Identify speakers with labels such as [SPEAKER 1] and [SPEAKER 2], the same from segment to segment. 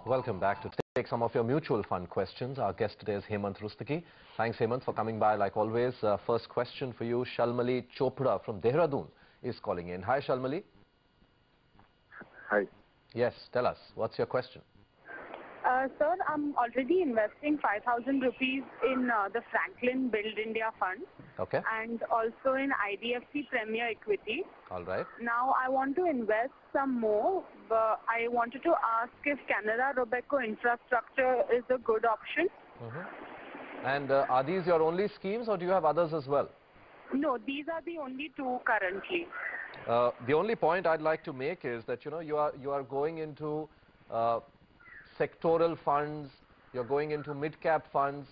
[SPEAKER 1] Welcome back. To take some of your mutual fund questions, our guest today is Hemant Rustagi. Thanks, Hemant, for coming by like always. First question for you, Shalmali Chopra from Dehradun is calling in. Hi, Shalmali.
[SPEAKER 2] Hi.
[SPEAKER 1] Yes, tell us. What's your question?
[SPEAKER 3] Sir, I'm already investing 5,000 rupees in the Franklin Build India Fund.
[SPEAKER 1] Okay.
[SPEAKER 3] And also in IDFC Premier Equity.
[SPEAKER 1] All right.
[SPEAKER 3] Now I want to invest some more, but I wanted to ask if Canara Robeco Infrastructure is a good option.
[SPEAKER 1] And are these your only schemes, or do you have others as well?
[SPEAKER 3] No, these are the only two currently.
[SPEAKER 1] The only point I'd like to make is that you are going into sectoral funds, you're going into mid-cap funds,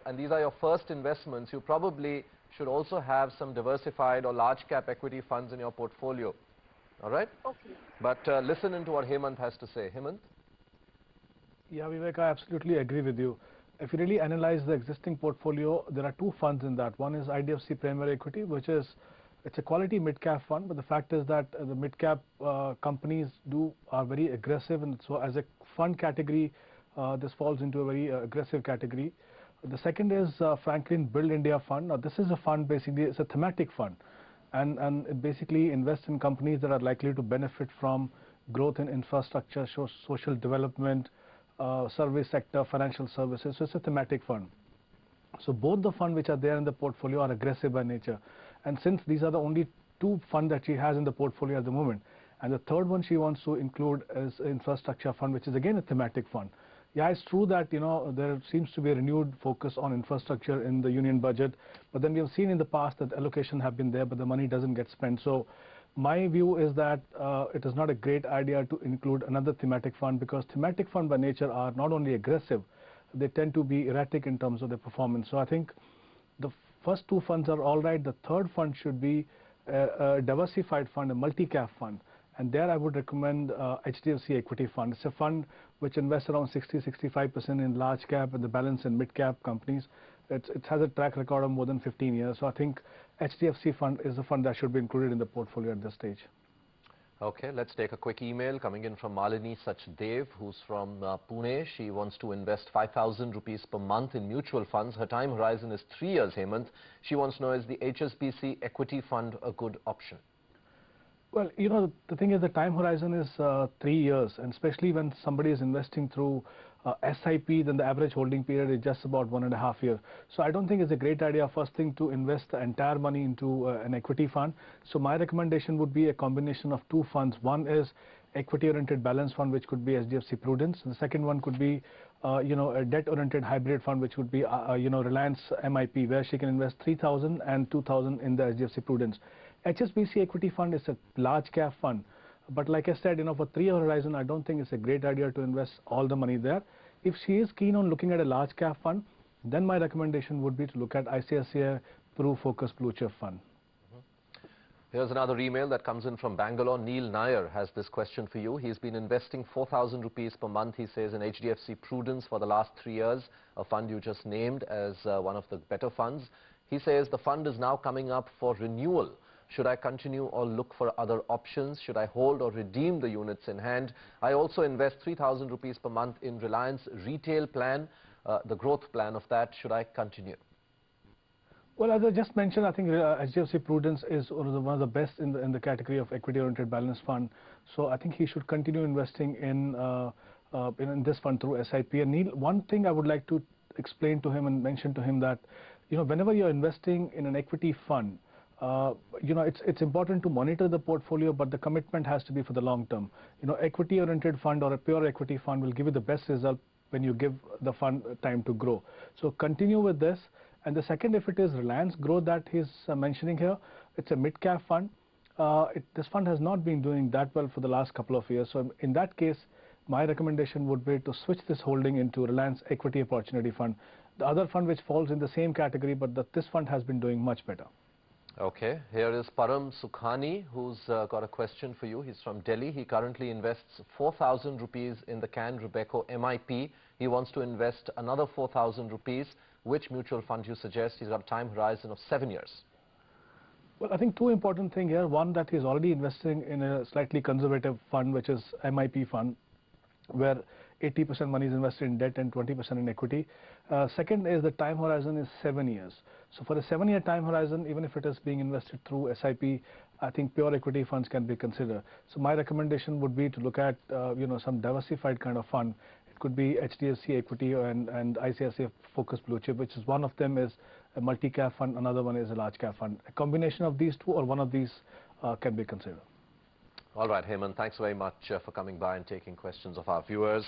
[SPEAKER 1] and these are your first investments. You probably should also have some diversified or large-cap equity funds in your portfolio. All right?
[SPEAKER 3] Okay.
[SPEAKER 1] But listen into what Hemant has to say. Hemant?
[SPEAKER 4] Yeah, Vivek, I absolutely agree with you. If you really analyze the existing portfolio, there are two funds in that. One is IDFC Premier Equity, it's a quality mid-cap fund, but the fact is that the mid-cap companies are very aggressive, and so as a fund category, this falls into a very aggressive category. The second is Franklin Build India Fund. Now, this is a fund, basically, it's a thematic fund, and it basically invests in companies that are likely to benefit from growth in infrastructure, social development, service sector, financial services. So it's a thematic fund. So both the funds which are there in the portfolio are aggressive by nature. And since these are the only two funds that she has in the portfolio at the moment, and the third one she wants to include is infrastructure fund, which is again a thematic fund. Yeah, it's true that there seems to be a renewed focus on infrastructure in the union budget, but then we have seen in the past that allocation have been there, but the money doesn't get spent. So my view is that it is not a great idea to include another thematic fund, because thematic funds by nature are not only aggressive, they tend to be erratic in terms of their performance. So I think the first two funds are all right. The third fund should be a diversified fund, a multi-cap fund. And there I would recommend HDFC Equity Fund. It's a fund which invests around 60-65% in large cap and the balance in mid cap companies. It has a track record of more than 15 years. So I think HDFC Fund is a fund that should be included in the portfolio at this stage.
[SPEAKER 1] Okay, let's take a quick email coming in from Malini Sachdev, who's from Pune. She wants to invest 5,000 rupees per month in mutual funds. Her time horizon is 3 years, Hemant. She wants to know, is the HSBC Equity Fund a good option?
[SPEAKER 4] Well, the thing is, the time horizon is 3 years, and especially when somebody is investing through SIP, then the average holding period is just about 1.5 years. So I don't think it's a great idea, first thing, to invest the entire money into an equity fund. So my recommendation would be a combination of two funds. One is equity-oriented balance fund, which could be HDFC Prudence. And the second one could be, a debt-oriented hybrid fund, which would be, Reliance MIP, where she can invest 3,000 and 2,000 in the HDFC Prudence. HSBC Equity Fund is a large cap fund, but like I said, for 3-year horizon, I don't think it's a great idea to invest all the money there. If she is keen on looking at a large cap fund, then my recommendation would be to look at ICICI Pru Focus Blue Chip Fund.
[SPEAKER 1] Here's another email that comes in from Bangalore. Neil Nair has this question for you. He's been investing 4,000 rupees per month, he says, in HDFC Prudence for the last 3 years, a fund you just named as one of the better funds. He says the fund is now coming up for renewal. Should I continue or look for other options? Should I hold or redeem the units in hand? I also invest 3,000 rupees per month in Reliance Retail Plan, the growth plan of that. Should I continue?
[SPEAKER 4] Well, as I just mentioned, I think HDFC Prudence is one of the best in the category of equity-oriented balance fund. So I think he should continue investing in this fund through SIP. And Neil, one thing I would like to explain to him and mention to him that, whenever you're investing in an equity fund, it's important to monitor the portfolio, but the commitment has to be for the long term. Equity-oriented fund or a pure equity fund will give you the best result when you give the fund time to grow. So continue with this. And the second, if it is Reliance Growth that he's mentioning here, it's a mid-cap fund. This fund has not been doing that well for the last couple of years. So in that case, my recommendation would be to switch this holding into Reliance Equity Opportunity Fund, the other fund which falls in the same category, but this fund has been doing much better.
[SPEAKER 1] Okay, here is Param Sukhani, who's got a question for you. He's from Delhi. He currently invests 4,000 rupees in the Can Robeco MIP. He wants to invest another 4,000 rupees. Which mutual fund you suggest? He's got a time horizon of 7 years.
[SPEAKER 4] Well, I think two important things here. One, that he's already investing in a slightly conservative fund, which is MIP fund, where 80% money is invested in debt and 20% in equity. Second is the time horizon is 7 years. So for a 7-year time horizon, even if it is being invested through SIP, I think pure equity funds can be considered. So my recommendation would be to look at some diversified kind of fund. It could be HDFC equity and ICICI focused blue chip, which is one of them is a multi-cap fund, another one is a large cap fund. A combination of these two or one of these can be considered.
[SPEAKER 1] All right, Hemant, thanks very much for coming by and taking questions of our viewers.